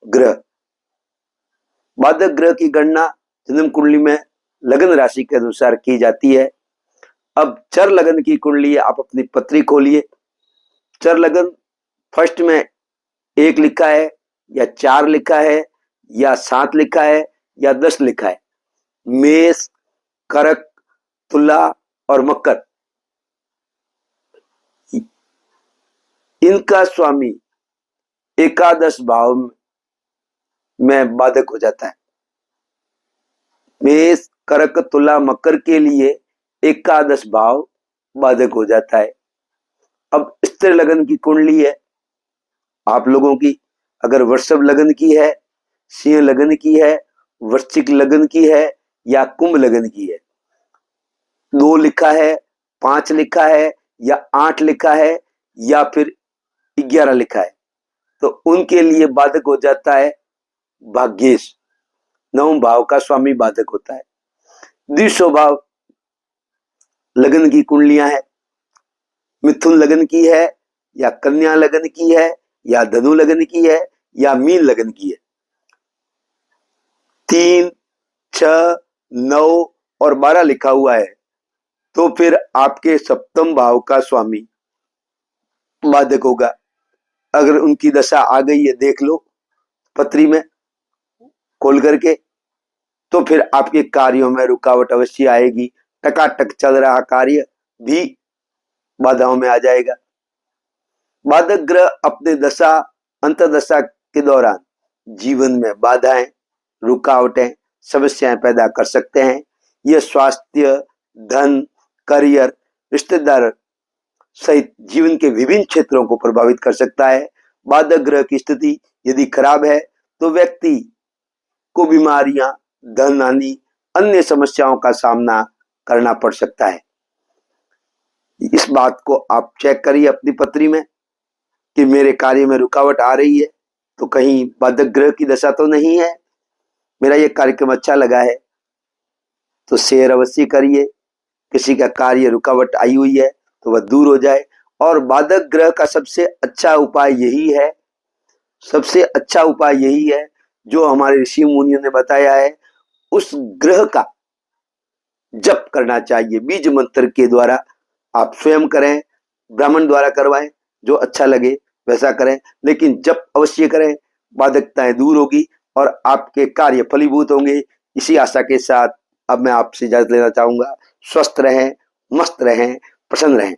ग्रह। बाधक ग्रह की गणना जन्म कुंडली में लगन राशि के अनुसार की जाती है। अब चर लगन की कुंडली, आप अपनी पत्री खोलिए। चर लगन फर्स्ट में 1 लिखा है या 4 लिखा है या 7 लिखा है या 10 लिखा है। मेष, कर्क, तुला और मकर, इनका स्वामी एकादश भाव में बाधक हो जाता है। मेष, कर्क, तुला, मकर के लिए एकादश भाव बाधक हो जाता है। अब स्त्री लगन की कुंडली है आप लोगों की, अगर वृषभ लगन की है, सिंह लगन की है, वृश्चिक लगन की है या कुंभ लगन की है, 2 लिखा है, 5 लिखा है या 8 लिखा है या फिर 11 लिखा है, तो उनके लिए बाधक हो जाता है भाग्येश। 9 भाव का स्वामी बाधक होता है। द्विस्वभाव लगन की कुंडलियां है, मिथुन लगन की है या कन्या लगन की है या धनु लगन की है या मीन लगन की है। 3, 6, 9 और 12 लिखा हुआ है, तो फिर आपके सप्तम भाव का स्वामी बाधक होगा। अगर उनकी दशा आ गई है, देख लो पत्री में खोल करके, तो फिर आपके कार्यों में रुकावट अवश्य आएगी। टकाटक चल रहा कार्य भी बाधाओं में आ जाएगा। बाधक ग्रह अपने दशा अंतर्दशा के दौरान जीवन में बाधाएं, रुकावटें, समस्याएं पैदा कर सकते हैं। यह स्वास्थ्य, धन, करियर, रिश्तेदार सहित जीवन के विभिन्न क्षेत्रों को प्रभावित कर सकता है। बाधक ग्रह की स्थिति यदि खराब है तो व्यक्ति को बीमारियां, धन हानि, अन्य समस्याओं का सामना करना पड़ सकता है। इस बात को आप चेक करिए अपनी पत्री में कि मेरे कार्य में रुकावट आ रही है तो कहीं बाधक ग्रह की दशा तो नहीं है। मेरा ये कार्यक्रम अच्छा लगा है तो शेयर अवश्य करिए। किसी का कार्य रुकावट आई हुई है तो वह दूर हो जाए। और बाधक ग्रह का सबसे अच्छा उपाय यही है, सबसे अच्छा उपाय यही है जो हमारे ऋषि मुनियों ने बताया है। उस ग्रह का जप करना चाहिए बीज मंत्र के द्वारा। आप स्वयं करें, ब्राह्मण द्वारा करवाएं, जो अच्छा लगे वैसा करें, लेकिन जप अवश्य करें। बाधकताएं दूर होगी और आपके कार्य फलीभूत होंगे। इसी आशा के साथ अब मैं आपसे इजाजत लेना चाहूंगा। स्वस्थ रहें, मस्त रहें, प्रसन्न रहें।